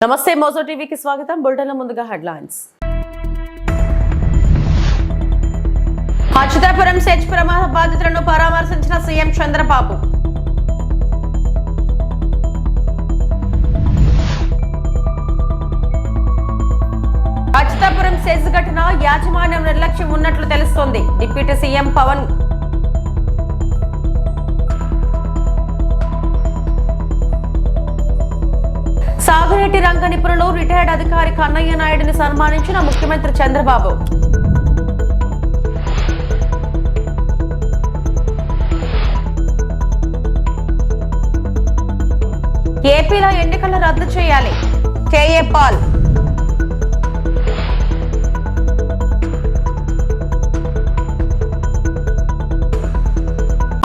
నమస్తే మోజో టీవీకి స్వాగతం. బులెటిన్ల ముందుగా హెడ్లైన్స్. అచ్యుతాపురం సెజ్ ప్రమాద బాధితులను పరామర్శించిన సీఎం చంద్రబాబు. అచ్యుతాపురం సెజ్ ఘటన యాజమాన్యం నిర్లక్ష్యం ఉన్నట్లు తెలుస్తోంది. Deputy CM Pawan. సాగునీటి రంగ నిపుణులు రిటైర్డ్ అధికారి కన్నయ్య నాయుడిని సన్మానించిన ముఖ్యమంత్రి చంద్రబాబు. ఏపీలో ఎన్నికలు రద్దు చేయాలి. KA Paul.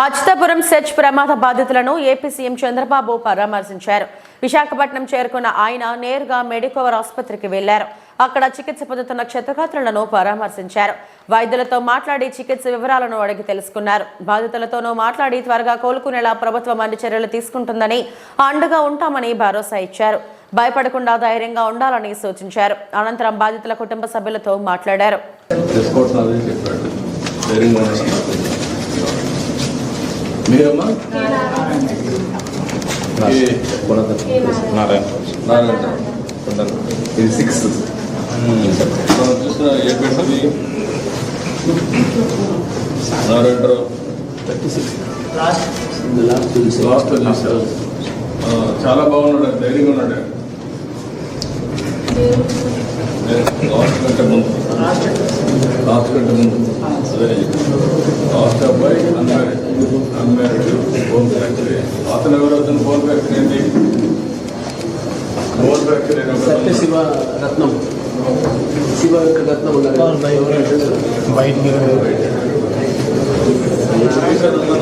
అచ్యుతాపురం సెజ్ ప్రమాద బాధితులను ఏపీ సీఎం చంద్రబాబు పరామర్శించారు. విశాఖపట్నం చేరుకున్న ఆయన నేరుగా మెడికోవర్ ఆసుపత్రికి వెళ్లారు. అక్కడ చికిత్స పొందుతున్న క్షతగాత్రులను పరామర్శించారు. వైద్యులతో మాట్లాడి చికిత్స వివరాలను అడిగి తెలుసుకున్నారు. బాధితులతోనూ మాట్లాడి త్వరగా కోలుకునేలా ప్రభుత్వం అన్ని చర్యలు తీసుకుంటుందని, అండగా ఉంటామని భరోసా ఇచ్చారు. భయపడకుండా ధైర్యంగా ఉండాలని సూచించారు. అనంతరం బాధితుల కుటుంబ సభ్యులతో మాట్లాడారు. ఇది 6 మనం చూసిన ఏపీ నారాయణరావు 36 లాస్ట్ చూసారు. చాలా బాగున్నాడు, ధైర్యంగా ఉన్నాడు. లాస్ట్ కంటే ముందు లాస్ట్ అబ్బాయి అన్మ్యారీడ్ ఫోన్ ఫ్యాక్టరీ. అతను ఎవరు? అతను ఫోన్ ఫ్యాక్టరీ ఏంటి? ఫోన్ ఫ్యాక్టరీ శివరత్నం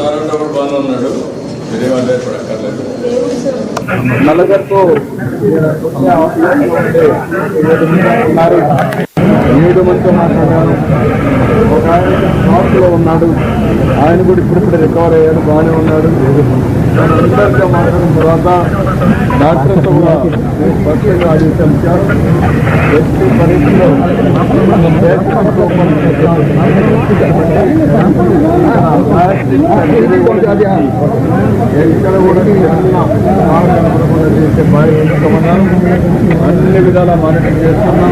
నారాయణ బాగానే ఉన్నాడు. మీరేమంటే ఇప్పుడు అక్కర్లేదు. నలుగురితో 7 మందితో మాట్లాడాను. ఒక ఆయన హాస్టల్లో ఉన్నాడు, ఆయన కూడా ఇప్పుడిప్పుడు రికవర్ అయ్యాడు, బాగానే ఉన్నాడు. అందరితో మాట్లాడిన తర్వాత డాక్టర్తో కూడా నేను స్పష్టంగా ఆదేశాలు ఇచ్చాను. ఎట్టి పరిస్థితుల్లో ఎక్కడ కూడా చేసే బాధ్యతమన్నాను. అన్ని విధాలా మానిటర్ చేస్తున్నాం.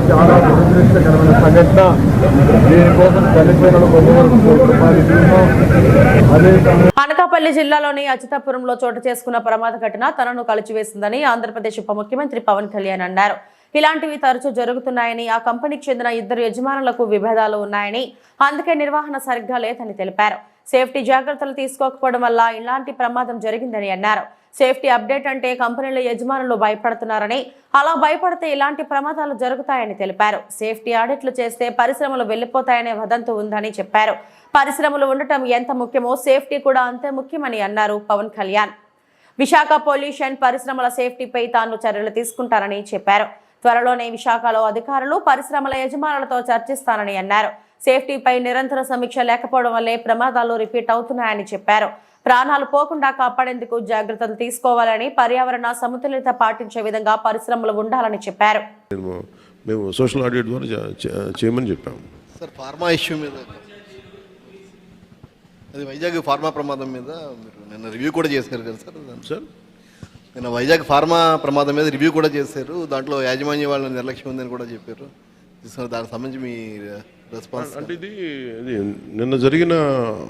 చాలా దురదృష్టకరమైన సంఘటన. దీనికోసం చనిపోయిన అనకాపల్లి జిల్లాలోని అచ్యుతాపురంలో చోటు చేసుకున్న ప్రమాద ఘటన తనను కలిచివేసిందని ఆంధ్రప్రదేశ్ ఉప ముఖ్యమంత్రి పవన్ కళ్యాణ్ అన్నారు. ఇలాంటివి తరచూ జరుగుతున్నాయని, ఆ కంపెనీకి చెందిన 2 యజమానులకు విభేదాలు ఉన్నాయని, అందుకే నిర్వహణ సరిగ్గా లేదని తెలిపారు. సేఫ్టీ జాగ్రత్తలు తీసుకోకపోవడం వల్ల ఇలాంటి ప్రమాదం జరిగిందని అన్నారు. సేఫ్టీ అప్డేట్ అంటే కంపెనీల యజమానులు భయపడుతున్నారని, అలా భయపడితే ఇలాంటి ప్రమాదాలు జరుగుతాయని తెలిపారు. సేఫ్టీ ఆడిట్లు చేస్తే పరిశ్రమలు వెళ్లిపోతాయనే వదంతు ఉందని చెప్పారు. పరిశ్రమలు ఉండటం ఎంత ముఖ్యమో సేఫ్టీ కూడా అంతే ముఖ్యమని అన్నారు పవన్ కళ్యాణ్. విశాఖ పొల్యూషన్ పరిశ్రమల సేఫ్టీపై తాను చర్యలు తీసుకుంటారని చెప్పారు. త్వరలోనే విశాఖలో అధికారులు పరిశ్రమల యజమానులతో చర్చిస్తానని అన్నారు. సేఫ్టీపై నిరంతర సమీక్ష లేకపోవడం వల్లే ప్రమాదాలు రిపీట్ అవుతున్నాయని చెప్పారు. ప్రాణాలు పోకుండా కాపాడేందుకు జాగ్రత్తలు తీసుకోవాలని, పర్యావరణ సమతుల్యత పాటించే విధంగా పరిశ్రమలు ఉండాలని చెప్పారు. మేము సోషల్ ఆడిట్ ద్వారా చేయమని చెప్పాము. సార్, ఫార్మా ఇష్యూ మీద, అది వైజాగ్ ఫార్మా ప్రమాదం మీద మీరు నిన్న రివ్యూ కూడా చేశారు కదా సార్? నిన్న వైజాగ్ ఫార్మా ప్రమాదం మీద రివ్యూ కూడా చేశారు. దాంట్లో యాజమాన్య వాళ్ళ నిర్లక్ష్యం ఉందని కూడా చెప్పారు. దానికి సంబంధించి మీ రెస్పాన్స్ అంటే ఇది నిన్న జరిగిన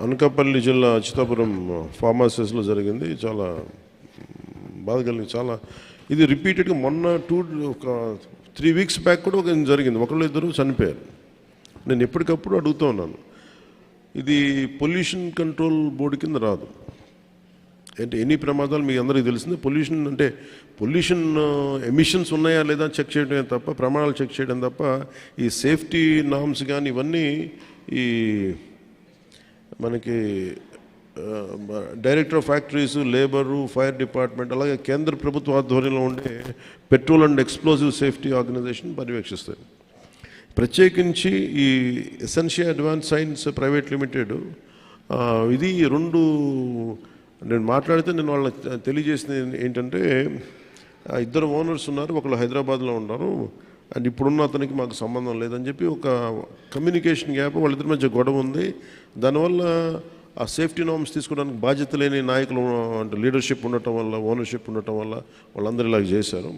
అనకాపల్లి జిల్లా అచ్యుతాపురం ఫార్మాసిస్లో జరిగింది. చాలా బాధ కలిగింది. చాలా ఇది రిపీటెడ్గా మొన్న 3 వీక్స్ బ్యాక్ కూడా ఒక జరిగింది. 1-2 చనిపోయారు. నేను ఎప్పటికప్పుడు అడుగుతూ ఉన్నాను, ఇది పొల్యూషన్ కంట్రోల్ బోర్డు కింద రాదు. అంటే ఎన్ని ప్రమాదాలు మీకు అందరికీ తెలిసిందే. పొల్యూషన్ అంటే పొల్యూషన్ ఎమిషన్స్ ఉన్నాయా లేదా చెక్ చేయడమే తప్ప, ప్రమాణాలు చెక్ చేయడం తప్ప, ఈ సేఫ్టీ నామ్స్ కానీ ఇవన్నీ ఈ మనకి director of factories, labour, fire department, అలాగే కేంద్ర ప్రభుత్వ ఆధ్వర్యంలో ఉండే petrol and explosive safety organisation పర్యవేక్షిస్తాయి. ప్రత్యేకించి ఈ essential advance science private limited ఇది 2 నేను మాట్లాడితే నేను వాళ్ళకి తెలియజేసింది ఏంటంటే ఇద్దరు ఓనర్స్ ఉన్నారు, ఒకళ్ళు హైదరాబాద్లో ఉన్నారు, అండ్ ఇప్పుడున్న అతనికి మాకు సంబంధం లేదని చెప్పి ఒక కమ్యూనికేషన్ గ్యాప్ వాళ్ళిద్దరి మధ్య గొడవ ఉంది. దానివల్ల ఆ సేఫ్టీ నార్మ్స్ తీసుకోవడానికి బాధ్యత లేని నాయకులు అంటే లీడర్షిప్ ఉండటం వల్ల, ఓనర్షిప్ ఉండటం వల్ల వాళ్ళందరూ ఇలాగ చేశారు.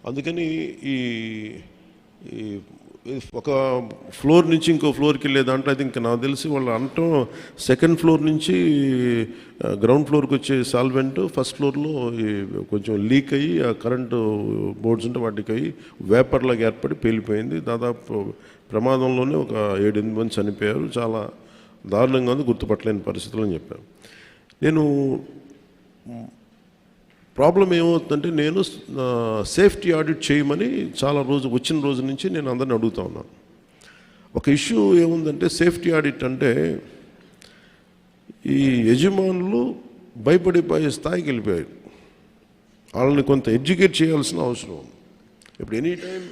అందుకని ఈ ఒక ఫ్లోర్ నుంచి ఇంకో ఫ్లోర్కి వెళ్ళే దాంట్లో అయితే ఇంకా నాకు తెలిసి వాళ్ళు అంటాం సెకండ్ ఫ్లోర్ నుంచి గ్రౌండ్ ఫ్లోర్కి వచ్చే సాల్వెంట్ ఫస్ట్ ఫ్లోర్లో కొంచెం లీక్ అయ్యి ఆ కరెంటు బోర్డ్స్ ఉంటే వాటికి అయ్యి వేపర్లాగా ఏర్పడి పేలిపోయింది. దాదాపు ప్రమాదంలోనే ఒక 7-8 మంది చనిపోయారు. చాలా దారుణంగా ఉంది, గుర్తుపట్టలేని పరిస్థితులు అని చెప్పారు. నేను ప్రాబ్లం ఏమవుతుందంటే నేను సేఫ్టీ ఆడిట్ చేయమని వచ్చిన రోజు నుంచి నేను అందరిని అడుగుతా ఉన్నాను. ఒక ఇష్యూ ఏముందంటే సేఫ్టీ ఆడిట్ అంటే ఈ యజమానులు భయపడిపోయే స్థాయికి వెళ్ళిపోయారు. వాళ్ళని కొంత ఎడ్యుకేట్ చేయాల్సిన అవసరం ఉంది. ఇప్పుడు ఎనీ టైం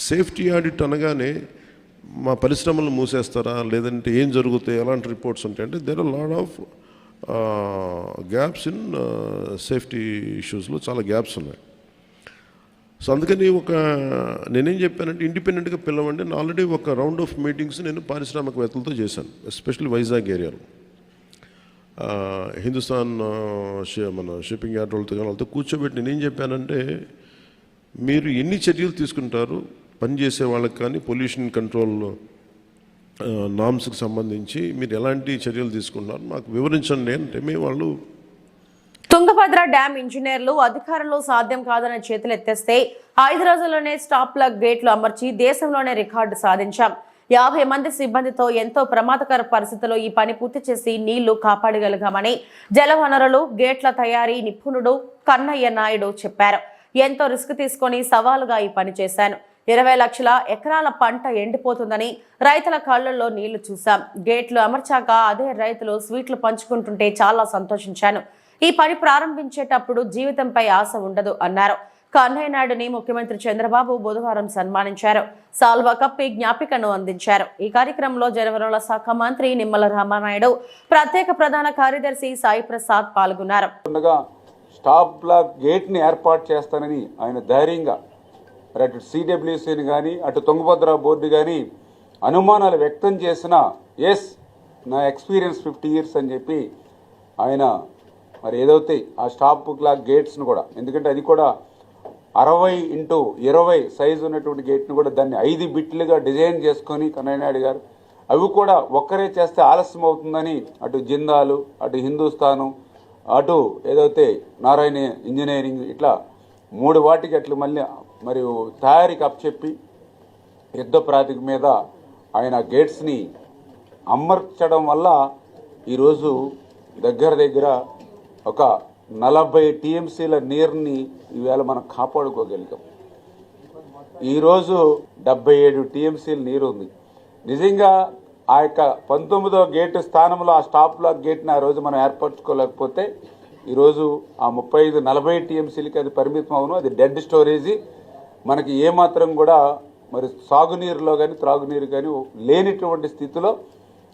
సేఫ్టీ ఆడిట్ అనగానే మా పరిశ్రమలను మూసేస్తారా, లేదంటే ఏం జరుగుతాయి, ఎలాంటి రిపోర్ట్స్ ఉంటాయంటే there are lot of gaps in safety ఇష్యూస్లో చాలా గ్యాప్స్ ఉన్నాయి. సో అందుకని నేనేం చెప్పానంటే ఇండిపెండెంట్గా పిలవండి. నేను ఆల్రెడీ ఒక రౌండ్ ఆఫ్ మీటింగ్స్ నేను పారిశ్రామికవేత్తలతో చేశాను, ఎస్పెషల్లీ వైజాగ్ ఏరియాలో. హిందుస్థాన్ మన షిప్పింగ్ యార్డ్ వాళ్ళతో కూర్చోబెట్టి నేనేం చెప్పానంటే మీరు ఎన్ని చర్యలు తీసుకుంటారు పనిచేసే వాళ్ళకి కానీ పొల్యూషన్ కంట్రోల్ నామ్స్కి సంబంధించి మీరు ఎలాంటి చర్యలు తీసుకుంటున్నారు మాకు వివరించండి అంటే వాళ్ళు తుంగభద్ర డ్యాం ఇంజనీర్లు అధికారంలో సాధ్యం కాదని చేతులు ఎత్తేస్తే 5 రోజుల్లోనే స్టాప్ ప్లగ్ గేట్లు అమర్చి దేశంలోనే రికార్డు సాధించాం. 50 మంది సిబ్బందితో ఎంతో ప్రమాదకర పరిస్థితుల్లో ఈ పని పూర్తి చేసి నీళ్లు కాపాడగలిగామని జలవనరులు గేట్ల తయారీ నిపుణుడు కన్నయ్య నాయుడు చెప్పారు. ఎంతో రిస్క్ తీసుకొని సవాలుగా ఈ పని చేశాను. 20 లక్షల ఎకరాల పంట ఎండిపోతుందని రైతుల కళ్ళల్లో నీళ్లు చూశాం. గేట్లు అమర్చాక అదే రైతులు స్వీట్లు పంచుకుంటుంటే చాలా సంతోషించాను. ఈ పని ప్రారంభించేటప్పుడు జీవితంపై ఆశ ఉండదు అన్నారు. కన్నయ్య నాయుడుని ముఖ్యమంత్రి చంద్రబాబు బుధవారం సన్మానించారు. సాల్వా కప్పి జ్ఞాపికను అందించారు. ఈ కార్యక్రమంలో జలవనరుల శాఖ మంత్రి నిమ్మల రామానాయుడు, ప్రత్యేక ప్రధాన కార్యదర్శి సాయి ప్రసాద్ పాల్గొన్నారు. స్టాప్ బ్లాక్ గేట్ని ఏర్పాటు చేస్తానని ఆయన ధైర్యంగా అటు సిడబ్ల్యూసీని కానీ అటు తుంగభద్ర బోర్డు కానీ అనుమానాలు వ్యక్తం చేసిన నా ఎక్స్పీరియన్స్ 50 years అని చెప్పి ఆయన మరి ఏదైతే ఆ స్టాప్ బ్లాక్ గేట్స్ను కూడా, ఎందుకంటే అది కూడా 60x20 సైజు ఉన్నటువంటి గేట్ను కూడా దాన్ని 5 బిట్లుగా డిజైన్ చేసుకొని కన్నయ్య నాయుడు గారు అవి కూడా ఒక్కరే చేస్తే ఆలస్యం అవుతుందని అటు జిందాలు, అటు హిందుస్థాను, అటు ఏదైతే నారాయణ ఇంజనీరింగ్ ఇట్లా 3 వాటికి అట్లు మళ్ళీ మరియు తయారీకి అప్పచెప్పి యుద్ధ ప్రాతిక మీద ఆయన గేట్స్ని అమర్చడం వల్ల ఈరోజు దగ్గర ఒక 40 TMCల నీరుని ఈవేళ మనం కాపాడుకోగలిగాం. ఈరోజు 77 TMCల నీరు ఉంది. నిజంగా ఆ యొక్క 19వ గేటు స్థానంలో ఆ స్టాప్ బ్లాక్ గేట్ని ఆ రోజు మనం ఏర్పరచుకోలేకపోతే ఈరోజు ఆ 35-40 TMCలకి అది పరిమితం అవును. అది డెడ్ స్టోరేజీ. మనకి ఏమాత్రం కూడా మరి సాగునీరులో కానీ త్రాగునీరు కానీ లేనిటువంటి స్థితిలో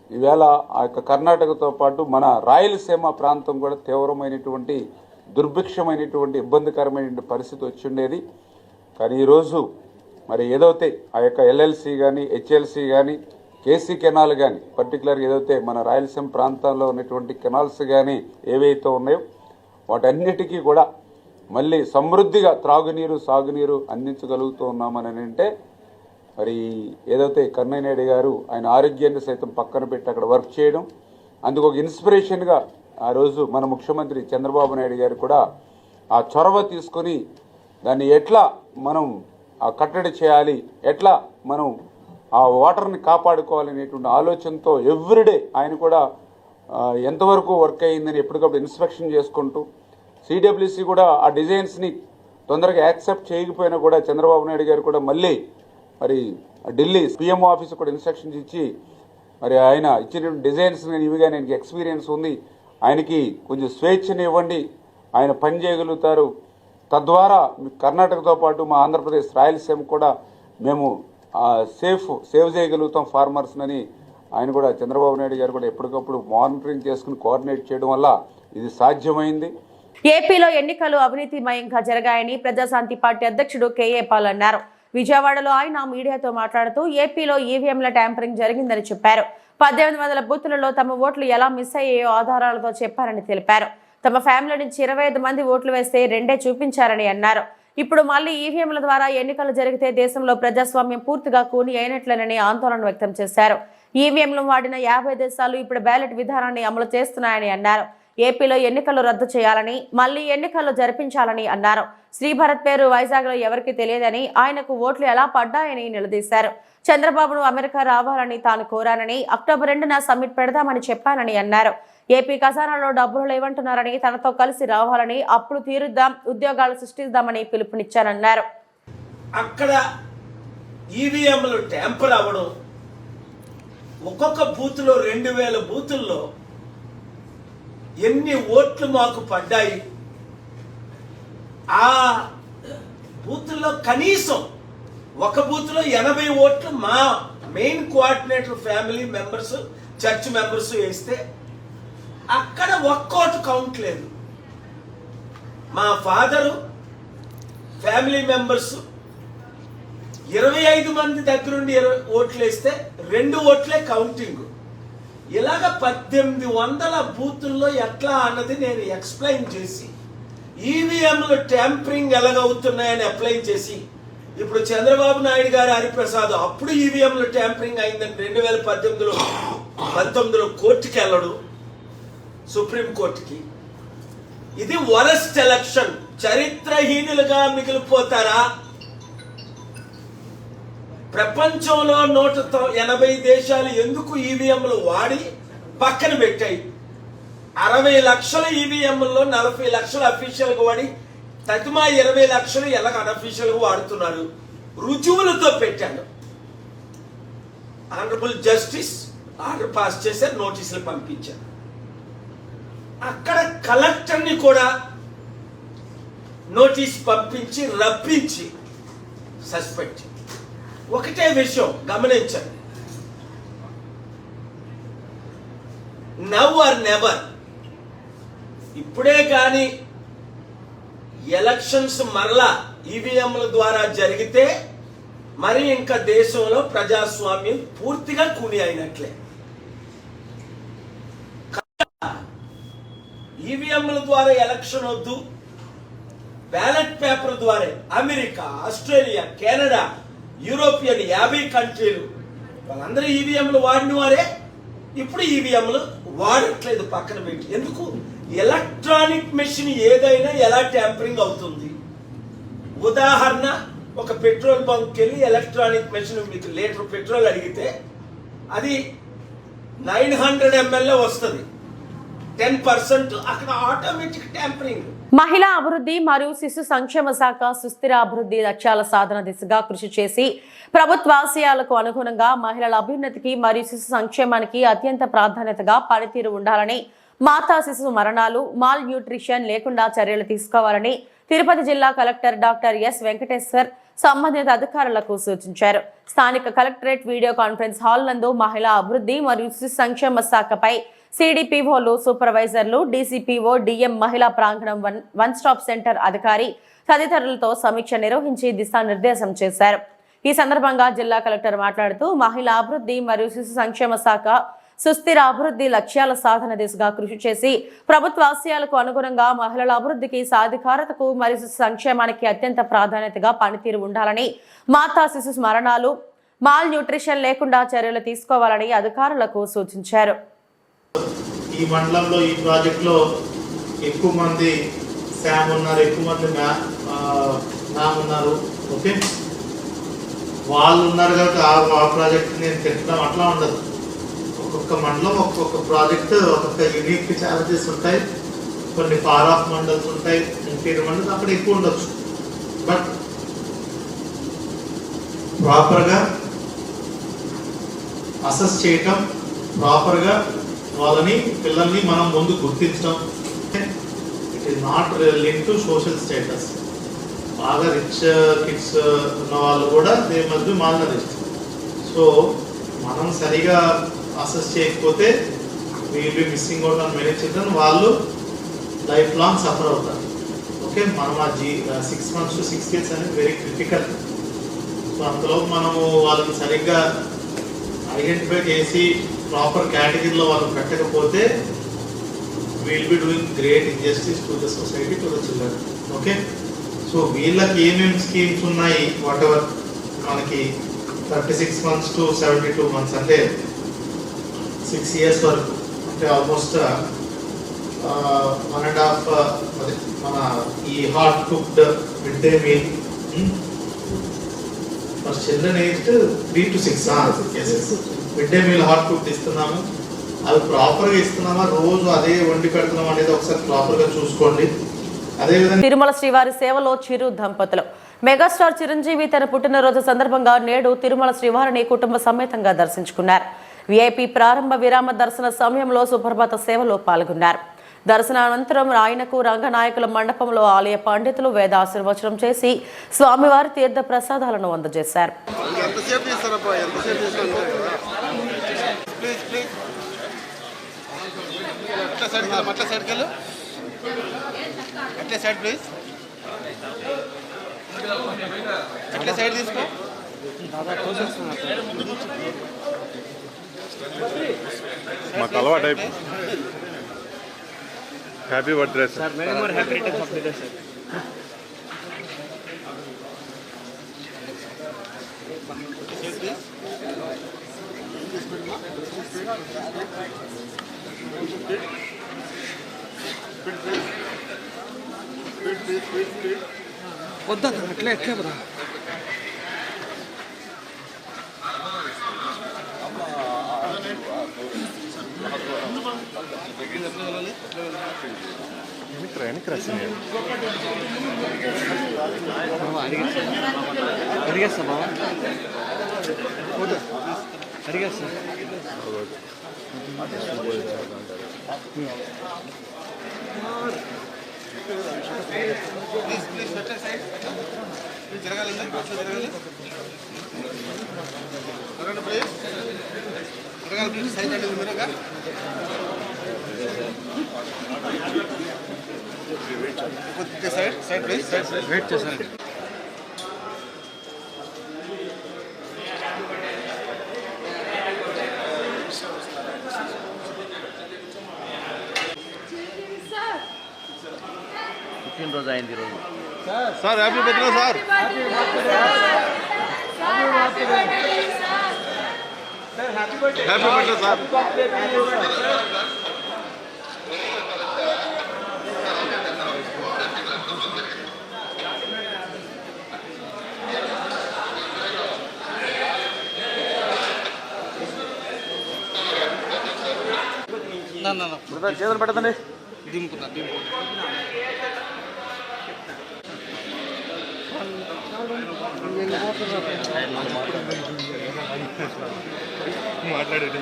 ఈవేళ ఆ యొక్క కర్ణాటకతో పాటు మన రాయలసీమ ప్రాంతం కూడా తీవ్రమైనటువంటి దుర్భిక్షమైనటువంటి ఇబ్బందికరమైన పరిస్థితి వచ్చి ఉండేది. కానీ ఈరోజు మరి ఏదైతే ఆ యొక్క LLC కానీ HLC కానీ కేసీ కెనాల్ కానీ పర్టికులర్గా ఏదైతే మన రాయలసీమ ప్రాంతాల్లో ఉన్నటువంటి కెనాల్స్ కానీ ఏవైతే ఉన్నాయో వాటన్నిటికీ కూడా మళ్ళీ సమృద్ధిగా త్రాగునీరు సాగునీరు అందించగలుగుతూ ఉన్నామని అంటే మరి ఏదైతే కన్నయ్య నాయుడు గారు ఆయన ఆరోగ్యాన్ని సైతం పక్కన పెట్టి అక్కడ వర్క్ చేయడం, అందుకు ఒక ఇన్స్పిరేషన్గా ఆ రోజు మన ముఖ్యమంత్రి చంద్రబాబు నాయుడు గారు కూడా ఆ చొరవ తీసుకొని దాన్ని ఎట్లా మనం కట్టడి చేయాలి, ఎట్లా మనం ఆ వాటర్ని కాపాడుకోవాలనేటువంటి ఆలోచనతో ఎవ్రీడే ఆయన కూడా ఎంతవరకు వర్క్ అయ్యిందని ఎప్పటికప్పుడు ఇన్స్పెక్షన్ చేసుకుంటూ సిడబ్ల్యూసీ కూడా ఆ డిజైన్స్ని తొందరగా యాక్సెప్ట్ చేయకపోయినా కూడా చంద్రబాబు నాయుడు గారు కూడా మళ్ళీ మరి ఢిల్లీ PMO ఆఫీస్ కూడా ఇన్స్ట్రక్షన్స్ ఇచ్చి మరి ఆయన ఇచ్చినటువంటి డిజైన్స్ ఇవిగా ఆయనకి ఎక్స్పీరియన్స్ ఉంది, ఆయనకి కొంచెం స్వేచ్ఛని ఇవ్వండి, ఆయన పని చేయగలుగుతారు, తద్వారా కర్ణాటకతో పాటు మా ఆంధ్రప్రదేశ్ రాయలసీమ కూడా మేము సేవ్ చేయగలుగుతాం ఫార్మర్స్ని ఆయన కూడా చంద్రబాబు నాయుడు గారు కూడా ఎప్పటికప్పుడు మానిటరింగ్ చేసుకుని కోఆర్డినేట్ చేయడం వల్ల ఇది సాధ్యమైంది. ఏపీలో ఎన్నికలు అవినీతిమయంగా జరిగాయని ప్రజాశాంతి పార్టీ అధ్యక్షుడు కేఏ పాల్ అన్నారు. విజయవాడలో ఆయన మీడియాతో మాట్లాడుతూ ఏపీలో ఈవీఎంల ట్యాంపరింగ్ జరిగిందని చెప్పారు. 1800 బూతులలో తమ ఓట్లు ఎలా మిస్ అయ్యాయో ఆధారాలతో చెప్పారని తెలిపారు. తమ ఫ్యామిలీ నుంచి 25 మంది ఓట్లు వేస్తే 2 చూపించారని అన్నారు. ఇప్పుడు మళ్లీ ఈవీఎంల ద్వారా ఎన్నికలు జరిగితే దేశంలో ప్రజాస్వామ్యం పూర్తిగా కూని అయినట్లేనని ఆందోళన వ్యక్తం చేశారు. ఈవీఎంలు వాడిన 50 దేశాలు ఇప్పుడు బ్యాలెట్ విధానాన్ని అమలు చేస్తున్నాయని అన్నారు. ఏపీలో ఎన్నికలు రద్దు చేయాలని, మళ్లీ ఎన్నికలు జరిపించాలని అన్నారు. శ్రీభరత్ పేరు వైజాగ్ లో ఎవరికి తెలియదని, ఆయనకు ఓట్లు ఎలా పడ్డాయని నిలదీశారు. చంద్రబాబును అమెరికా రావాలని తాను కోరానని, అక్టోబర్ 2న సమ్మిట్ పెడదామని చెప్పానని అన్నారు. ఏపీ ఖజానాలో డబ్బులు లేవంటున్నారని, తనతో కలిసి రావాలని, అప్పులు తీరుద్దాం, ఉద్యోగాలు సృష్టిద్దామని పిలుపునిచ్చారన్నారు. అక్కడ ఈవీఎంలు ట్యాంపర్ అవ్వడం, ఒక్కొక్క బూత్లో 2000 బూతుల్లో ఎన్ని ఓట్లు మాకు పడ్డాయి, ఆ బూత్లో కనీసం ఒక బూత్లో 80 ఓట్లు మా main coordinator family members, church members వేస్తే అక్కడ ఒక్కోటి కౌంట్ లేదు. మా ఫాదరు ఫ్యామిలీ మెంబర్స్ 25 మంది దగ్గరుండి ఓట్లు వేస్తే 2 ఓట్లే కౌంటింగ్. ఇలాగ 1800 బూతుల్లో ఎట్లా అన్నది నేను ఎక్స్ప్లెయిన్ చేసి, ఈవీఎంలు ట్యాంపరింగ్ ఎలాగవుతున్నాయని అప్లై చేసి, ఇప్పుడు చంద్రబాబు నాయుడు గారు, హరిప్రసాద్ అప్పుడు ఈవీఎంలు ట్యాంపరింగ్ అయిందని 2018-19 కోర్టుకి వెళ్ళడు, సుప్రీం కోర్టుకి. ఇది వరస్ట్ ఎలక్షన్. చరిత్రహీనులుగా మిగిలిపోతారా? ప్రపంచంలో 180 దేశాలు ఎందుకు ఈవీఎంలు వాడి పక్కన పెట్టాయి? 60 లక్షల ఈవీఎంల్లో 40 లక్షలు అఫీషియల్గా వాడి తతిమా 20 లక్షలు ఎలాగ అన్అఫీషియల్గా వాడుతున్నారు. రుజువులతో పెట్టాను. ఆనరబుల్ జస్టిస్ ఆర్డర్ పాస్ చేశారు, నోటీసులు పంపించారు. అక్కడ కలెక్టర్ని కూడా నోటీస్ పంపించి రప్పించి సస్పెండ్. ఒకటే విషయం గమనించండి, నవ్ ఆర్ నెవర్. ఇప్పుడే కానీ ఎలక్షన్స్ మరలా ఈవీఎంల ద్వారా జరిగితే మరి ఇంకా దేశంలో ప్రజాస్వామ్యం పూర్తిగా కూని అయినట్లే. ఈవీఎంల ద్వారా ఎలక్షన్ వద్దు, బ్యాలెట్ పేపర్ ద్వారా అమెరికా, ఆస్ట్రేలియా, కెనడా, యూరోపియన్ 50 కంట్రీలు వాళ్ళందరూ ఈవీఎంలు వాడిన వారే. ఇప్పుడు ఈవీఎంలు వాడట్లేదు, పక్కన పెట్టి. ఎందుకు? ఎలక్ట్రానిక్ మెషిన్ ఏదైనా ఎలా ట్యాంపరింగ్ అవుతుంది? ఉదాహరణ, ఒక పెట్రోల్ బంక్కి వెళ్ళి ఎలక్ట్రానిక్ మెషిన్ మీకు లీటర్ పెట్రోల్ అడిగితే అది 900 ml వస్తుంది. 10% అక్కడ ఆటోమేటిక్ ట్యాంపరింగ్. మహిళా అభివృద్ధి మరియు శిశు సంక్షేమ శాఖ సుస్థిర అభివృద్ధి లక్ష్యాల సాధన దిశగా కృషి చేసి ప్రభుత్వ ఆశయాలకు అనుగుణంగా మహిళల అభ్యున్నతికి మరియు శిశు సంక్షేమానికి అత్యంత ప్రాధాన్యతగా పనితీరు ఉండాలని, మాతా శిశు మరణాలు, మాల్ న్యూట్రిషన్ లేకుండా చర్యలు తీసుకోవాలని తిరుపతి జిల్లా కలెక్టర్ డాక్టర్ ఎస్ వెంకటేశ్వర్ సంబంధిత అధికారులకు సూచించారు. స్థానిక కలెక్టరేట్ వీడియో కాన్ఫరెన్స్ హాల్ నందు మహిళా అభివృద్ధి మరియు శిశు సంక్షేమ శాఖపై సిడిపిఓలు, సూపర్వైజర్లు, డీసీపీఓ, డిఎం, మహిళా ప్రాంగణం వన్ స్టాప్ సెంటర్ అధికారి తదితరులతో సమీక్ష నిర్వహించి దిశానిర్దేశం చేశారు. ఈ సందర్భంగా జిల్లా కలెక్టర్ మాట్లాడుతూ మహిళా అభివృద్ధి మరియు శిశు సంక్షేమ శాఖ సుస్థిర అభివృద్ధి లక్ష్యాల సాధన దిశగా కృషి చేసి ప్రభుత్వ ఆశయాలకు అనుగుణంగా మహిళల అభివృద్ధికి, సాధికారతకు మరియు శిశు సంక్షేమానికి అత్యంత ప్రాధాన్యతగా పనితీరు ఉండాలని, మాతా శిశు మరణాలు, మాల్ న్యూట్రిషన్ లేకుండా చర్యలు తీసుకోవాలని అధికారులకు సూచించారు. ఈ మండలంలో ఈ ప్రాజెక్ట్లో ఎక్కువ మంది శామ్ ఉన్నారు, ఎక్కువ మంది మ్యామ్ ఉన్నారు. ఓకే, వాళ్ళు ఉన్నారు కాబట్టి ఆ ప్రాజెక్ట్ నేను తిట్టడం అట్లా ఉండదు. ఒక్కొక్క మండలం ఒక్కొక్క ప్రాజెక్ట్, ఒక్కొక్క యూనిక్ ఛాలెంజెస్ ఉంటాయి. కొన్ని ఫార్ ఆఫ్ మండల్స్ ఉంటాయి, ఇంటీరియర్ మండల్స్ అక్కడ ఎక్కువ ఉండొచ్చు. బట్ ప్రాపర్గా అసెస్ చేయటం, ప్రాపర్గా వాళ్ళని పిల్లల్ని మనం ముందు గుర్తించడం. It is not link to social status. బాగా రిచ్ కిడ్స్ ఉన్న వాళ్ళు కూడా they must be malnourished. So మనం సరిగా అసెస్ చేయకపోతే will be missing out on many children. వాళ్ళు లైఫ్ లాంగ్ సఫర్ అవుతారు. ఓకే, మనం ఆ 6 months to 6 years అనేది వెరీ క్రిటికల్. సో అంతలో మనము వాళ్ళని సరిగ్గా ఐడెంటిఫై చేసి ప్రాపర్ కేటగిరీలో వాళ్ళు పెట్టకపోతే will be doing great injustice to the society, to the children. Okay, so వీళ్ళకి ఏమేమి స్కీమ్స్ ఉన్నాయి, వాట్ ఎవర్ మనకి 36 months to 72 months అంటే 6 years వరకు, అంటే ఆల్మోస్ట్ 1.5 అదే మన ఈ hot cooked mid day meal for children aged 3 to 6. Mid day meal hot cooked ఇస్తున్నాము. అవి ప్రాపర్గా ఇస్తున్నామా, రోజు అదే వండి పెడుతున్నాం అనేది ఒకసారి ప్రాపర్గా చూసుకోండి. అదేవిధంగా తిరుమల శ్రీవారి సేవలో చిరు దంపతులు. మెగాస్టార్ చిరంజీవి తన పుట్టినరోజు సందర్భంగా నేడు తిరుమల శ్రీవారిని కుటుంబ సమేతంగా దర్శించుకున్నారు. విఐపి ప్రారంభ విరామ దర్శన సమయంలో సుప్రభాత సేవలో పాల్గొన్నారు. దర్శనానంతరం ఆయనకు రంగనాయకుల మండపంలో ఆలయ పండితులు వేదాశీర్వచనం చేసి స్వామివారి తీర్థ ప్రసాదాలను అందజేశారు. మాకు అలవాటు అయిపోయింది. Happy birthday sir. Many more happy returns of the day sir. వద్దా అట్లే ఎట్లే బ్రా. అడిగేస్తా బాబా, అడిగేస్తా. వెయిట్ చేశాను. పుట్టినరోజు అయింది ఈరోజు sir. Happy birthday sir. Happy birthday sir. చేతులు పెట్టదండి. దింపుతా మాట్లాడేది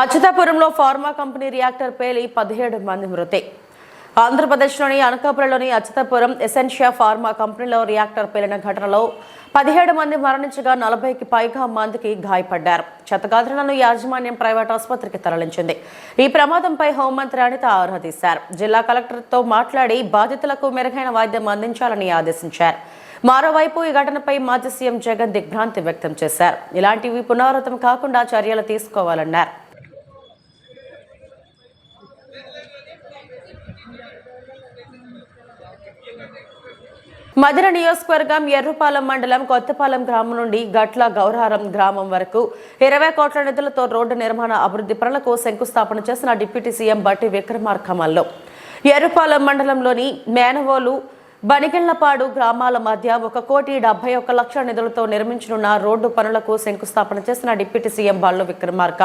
అచ్యుతాపురంలో ఫార్మా కంపెనీ రియాక్టర్ పేలి 17 మంది మృతి. ఆంధ్రప్రదేశ్లోని అనకాపల్లిలోని అచ్యుతాపురం ఎసెన్షియా ఫార్మా కంపెనీలో రియాక్టర్ పేలిన ఘటనలో 17 మంది మరణించగా 40కి పైగా మందికి గాయపడ్డారు. క్షతగాత్రులను యాజమాన్యం ప్రైవేట్ ఆసుపత్రికి తరలించింది. ఈ ప్రమాదంపై హోంమంత్రి అనిత ఆరా తీశారు. జిల్లా కలెక్టర్తో మాట్లాడి బాధితులకు మెరుగైన వైద్యం అందించాలని ఆదేశించారు. మరోవైపు ఈ ఘటనపై మాజీ సీఎం జగన్ దిగ్భ్రాంతి వ్యక్తం చేశారు. ఇలాంటివి పునరావృతం కాకుండా చర్యలు తీసుకోవాలన్నారు. మదిర నియోజకవర్గం ఎర్రుపాలెం మండలం కొత్తపాలెం గ్రామం నుండి గట్ల గౌరారం గ్రామం వరకు 20 కోట్ల నిధులతో రోడ్డు నిర్మాణ అభివృద్ధి పనులకు శంకుస్థాపన చేసిన డిప్యూటీ సీఎం బట్టి విక్రమార్కమల్లో ఎర్రుపాలెం మండలంలోని మేనవోలు బనిగెళ్లపాడు గ్రామాల మధ్య 1,71,00,000 నిధులతో నిర్మించనున్న రోడ్డు పనులకు శంకుస్థాపన చేసిన డిప్యూటీ సీఎం బల్లు విక్రమార్క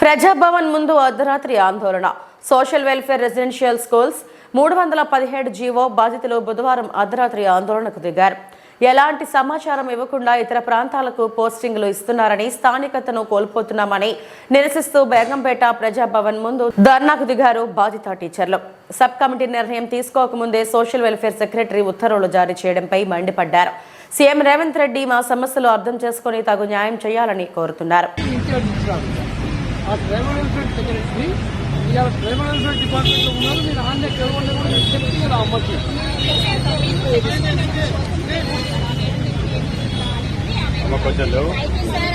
ప్రజాభవన్ ముందు అర్ధరాత్రి ఆందోళన. Social welfare residential schools 317 GO బాధితులు బుధవారం అర్ధరాత్రి ఆందోళనకు దిగారు. ఎలాంటి సమాచారం ఇవ్వకుండా ఇతర ప్రాంతాలకు పోస్టింగ్లు ఇస్తున్నారని, స్థానికతను కోల్పోతున్నామని నిరసిస్తూ బేగంపేట ప్రజాభవన్ ముందు ధర్నాకు దిగారు బాధిత టీచర్లు. సబ్ కమిటీ నిర్ణయం తీసుకోకముందే సోషల్ వెల్ఫేర్ సెక్రటరీ ఉత్తర్వులు జారీ చేయడంపై మండిపడ్డారు. సీఎం రేవంత్ రెడ్డి మా సమస్యలు అర్థం చేసుకుని తగు న్యాయం చేయాలని కోరుతున్నారు. ఆ ట్రైబల్ వెల్ఫేర్ సెక్రటరీ ఇవాళ ట్రైబల్ వెల్ఫేర్ డిపార్ట్మెంట్లో ఉన్నారు. మీరు ఆన్లైన్ కేవలం కూడా మీరు చెప్తే కదా అమ్మచ్చు.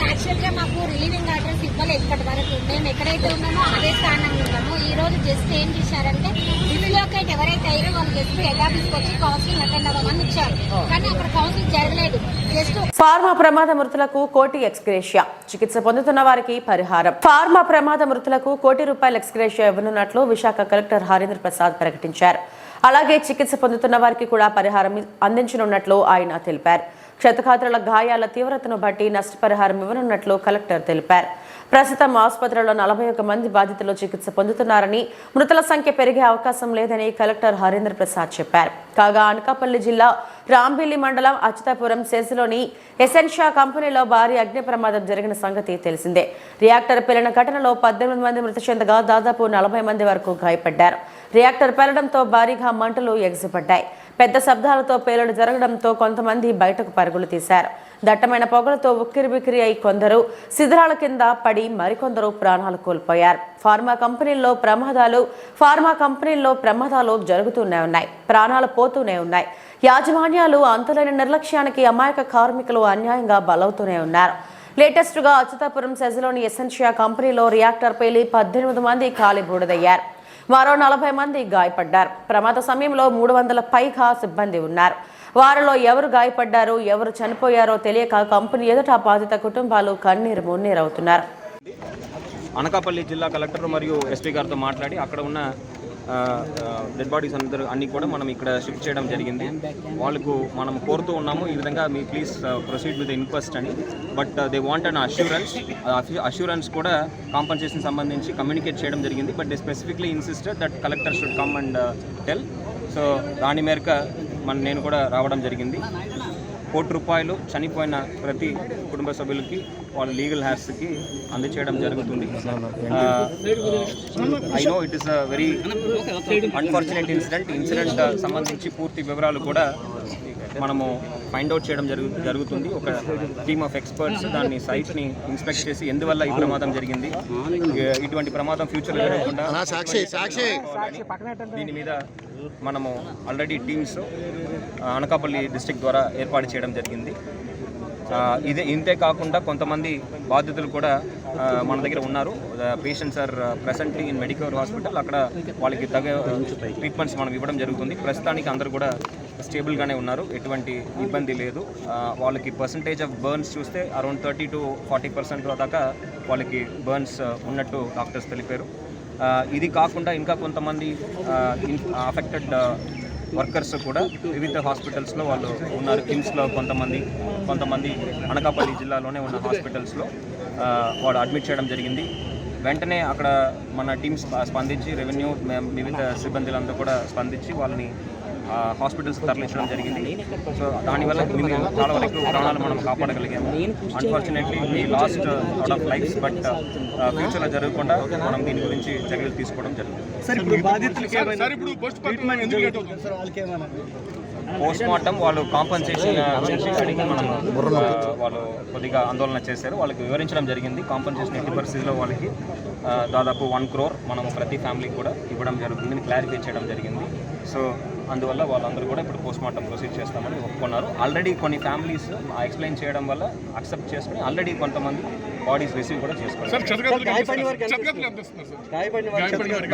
యాక్చువల్గా మాకు రిలీవింగ్ అడ్రస్ ఇవ్వలేదు ఇప్పటి వరకు. మేము ఎక్కడైతే ఉన్నామో అదే స్థానంలో ఉన్నాము. ఈ రోజు జస్ట్ ఏం చేశారంటే రిలీలోకేట్ ఎవరైతే అయ్యారో వాళ్ళు జస్ట్ హెడ్ ఆఫీస్కి వచ్చి కౌన్సిలింగ్ అటెండ్ అవ్వమని ఇచ్చారు. కానీ అక్కడ కౌన్సిలింగ్ జరగలేదు. జస్ట్ ఫార్మా ప్రమాద మృతులకు కోటి ఎక్స్గ్రేషియా, చికిత్స పొందుతున్న వారికి పరిహారం. ఫార్మా ప్రమాద మృతులకు ₹1,00,000 ఎక్స్గ్రేషియా ఇవ్వనున్నట్లు విశాఖ కలెక్టర్ హరీంద్ర ప్రసాద్ ప్రకటించారు. అలాగే చికిత్స పొందుతున్న వారికి కూడా పరిహారం అందించనున్నట్లు ఆయన తెలిపారు. క్షతగాత్రుల గాయాల తీవ్రతను బట్టి నష్టపరిహారం ఇవ్వనున్నట్లు కలెక్టర్ తెలిపారు. ప్రస్తుతం ఆసుపత్రిలో 41 మంది బాధితులు చికిత్స పొందుతున్నారని, మృతుల సంఖ్య పెరిగే అవకాశం లేదని కలెక్టర్ హరీంద్ర ప్రసాద్ చెప్పారు. కాగా అనకాపల్లి జిల్లా రాంబిల్లి మండలం అచ్యుతాపురం సెజ్లోని ఎసెన్షియా కంపెనీలో భారీ అగ్ని ప్రమాదం జరిగిన సంగతి తెలిసిందే. రియాక్టర్ పేలిన ఘటనలో 18 మంది మృతి చెందగా దాదాపు 40 మంది వరకు గాయపడ్డారు. రియాక్టర్ పేలడంతో భారీగా మంటలు ఎగిసిపడ్డాయి. పెద్ద శబ్దాలతో పేలుడు జరగడంతో కొంతమంది బయటకు పరుగులు తీశారు. దట్టమైన పొగలతో ఉక్కిరిబిక్కిరి అయి కొందరు శిథిరాల కింద పడి మరికొందరు ప్రాణాలు కోల్పోయారు. ఫార్మా కంపెనీల్లో ప్రమాదాలు జరుగుతూనే ఉన్నాయి, ప్రాణాలు పోతూనే ఉన్నాయి. యాజమాన్యాలు అంతులేని నిర్లక్ష్యానికి అమాయక కార్మికులు అన్యాయంగా బలవుతూనే ఉన్నారు. లేటెస్ట్ గా అచ్యుతాపురం సెజ్లోని ఎసెన్షియా కంపెనీలో రియాక్టర్ పేలి 18 మంది కాలి బూడిదయ్యారు. మరో 40 మంది గాయపడ్డారు. ప్రమాద సమయంలో 300 పైగా సిబ్బంది ఉన్నారు. వారిలో ఎవరు గాయపడ్డారో ఎవరు చనిపోయారో తెలియక కంపెనీ ఎదుట బాధిత కుటుంబాలు కన్నీరు మున్నీరవుతున్నారు. అనకాపల్లి జిల్లా కలెక్టర్ మరియు ఎస్పీ గారితో మాట్లాడి అక్కడ ఉన్న డెడ్ బాడీస్ అన్ని కూడా మనం ఇక్కడ షిఫ్ట్ చేయడం జరిగింది. వాళ్ళకు మనం కోరుతూ ఉన్నాము ఈ విధంగా me please proceed with inquest అని. But they want an assurance కూడా కాంపన్సేషన్ సంబంధించి కమ్యూనికేట్ చేయడం జరిగింది. But they specifically insisted that collector should come and tell. So దాని మేరకు నేను కూడా రావడం జరిగింది. ₹1 చనిపోయిన ప్రతి కుటుంబ సభ్యులకి వాళ్ళ లీగల్ హ్యాస్కి అందచేయడం జరుగుతుంది. I know it is a very unfortunate incident సంబంధించి పూర్తి వివరాలు కూడా మనము ఫైండ్ అవుట్ చేయడం జరుగుతుంది. ఒక టీమ్ ఆఫ్ ఎక్స్పర్ట్స్ దాన్ని సైట్ని ఇన్స్పెక్ట్ చేసి ఎందువల్ల ఈ ప్రమాదం జరిగింది, ఇటువంటి ప్రమాదం ఫ్యూచర్లో జరగకుండా దీని మీద మనము ఆల్రెడీ టీమ్స్ అనకాపల్లి డిస్ట్రిక్ట్ ద్వారా ఏర్పాటు చేయడం జరిగింది. ఇంతే కాకుండా కొంతమంది బాధితులు కూడా మన దగ్గర ఉన్నారు. Patients are presently in Medicover hospital. అక్కడ వాళ్ళకి తగ్గ ట్రీట్మెంట్స్ మనం ఇవ్వడం జరుగుతుంది. ప్రస్తుతానికి అందరూ కూడా స్టేబుల్గానే ఉన్నారు, ఎటువంటి ఇబ్బంది లేదు. వాళ్ళకి పర్సంటేజ్ ఆఫ్ బర్న్స్ చూస్తే అరౌండ్ 30 to 40% దాకా వాళ్ళకి బర్న్స్ ఉన్నట్టు డాక్టర్స్ తెలిపారు. ఇది కాకుండా ఇంకా కొంతమంది అఫెక్టెడ్ వర్కర్స్ కూడా వివిధ హాస్పిటల్స్లో వాళ్ళు ఉన్నారు. కిమ్స్లో కొంతమంది అనకాపల్లి జిల్లాలోనే ఉన్న హాస్పిటల్స్లో వాళ్ళు అడ్మిట్ చేయడం జరిగింది. వెంటనే అక్కడ మన టీమ్స్ స్పందించి రెవెన్యూ వివిధ సిబ్బందులంతా కూడా స్పందించి వాళ్ళని హాస్పిటల్స్ తరలించడం జరిగింది. సో దానివల్ల చాలా వరకు ప్రాణాలు మనం కాపాడగలిగాము. అన్ఫార్చునేట్లీ ఈ lost out of lives. But ఫ్యూచర్లో జరగకుండా మనం దీని గురించి చర్యలు తీసుకోవడం జరుగుతుంది. పోస్ట్ మార్టం వాళ్ళు కాంపన్సేషన్ గురించి అడిగి మనం వాళ్ళు కొద్దిగా ఆందోళన చేశారు. వాళ్ళకి వివరించడం జరిగింది. కాంపన్సేషన్ ఎట్టి పరిస్థితిలో వాళ్ళకి దాదాపు 1 crore మనం ప్రతి ఫ్యామిలీకి కూడా ఇవ్వడం జరుగుతుందని క్లారిఫై చేయడం జరిగింది. సో అందువల్ల వాళ్ళందరూ కూడా ఇప్పుడు పోస్ట్ మార్టం ప్రొసీడ్ చేస్తామని ఒప్పుకున్నారు. ఆల్రెడీ కొన్ని ఫ్యామిలీస్ ఎక్స్ప్లెయిన్ చేయడం వల్ల యాక్సెప్ట్ చేసుకుని ఆల్రెడీ కొంతమంది బాడీస్ రిసీవ్ కూడా చేసుకున్నారు.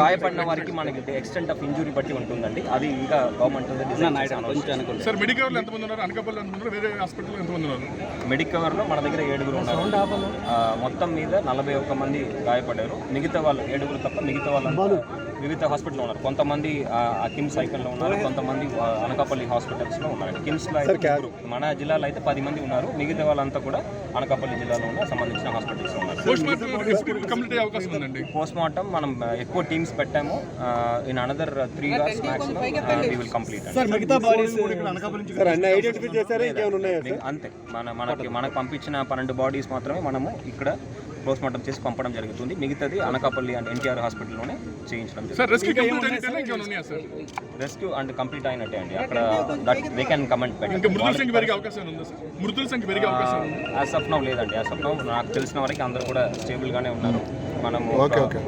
గాయపడిన వారికి మనకి ఎక్స్టెంట్ ఆఫ్ ఇంజురీ బట్టి ఉంటుందండి. అది ఇంకా గవర్నమెంట్ మెడికవర్లో మన దగ్గర 7 ఉన్నారు. మొత్తం మీద 41 మంది గాయపడ్డారు. మిగతా వాళ్ళు 7 తప్ప మిగతా వాళ్ళు వివిధ హాస్పిటల్లో ఉన్నారు. కొంతమంది కిమ్స్ సైకిల్లో ఉన్నారు, కొంతమంది అనకాపల్లి హాస్పిటల్స్లో ఉన్నారు. కిమ్స్లో అయితే మన జిల్లాలో అయితే 10 మంది ఉన్నారు. మిగతా వాళ్ళంతా కూడా అనకాపల్లి జిల్లాలో ఉన్న సంబంధించిన హాస్పిటల్స్లో ఉన్నారు. పోస్ట్ మార్టం మనం ఎక్కువ టీమ్స్ పెట్టాము. In another 3 hours maximum we will complete. అంతే మనకు పంపించిన 12 బాడీస్ మాత్రమే మనము ఇక్కడ పోస్ట్ మార్టం చేసి పంపడం జరుగుతుంది. మిగతాది అనకాపల్లి అండ్ ఎన్టీఆర్ హాస్పిటల్లోనే చేయించడం జరుగుతుంది. రెస్క్యూ అండ్ కంప్లీట్ అయినట్టే అండి. అక్కడ they can comment as of now లేదండి. యాజ్ ఆఫ్ నౌ నాకు తెలిసిన వరకు అందరూ కూడా స్టేబుల్గానే ఉన్నారు. మనము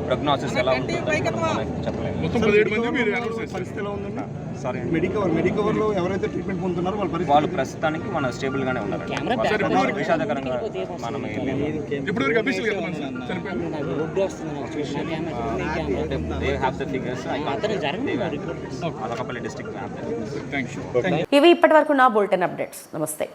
ప్రోగ్నోసిస్ ఎలా ఉంటుందో చెప్పలేము. సారీ, మెడికవర్లో ఎవరైతే ట్రీట్మెంట్ పొందుతున్నారో వాళ్ళు ప్రస్తుతానికి మన స్టేబుల్గానే ఉన్నారు. విషాదకరంగా మనం ఇవి ఇప్పటి వరకు నా బులెటిన్ అప్డేట్స్. నమస్తే.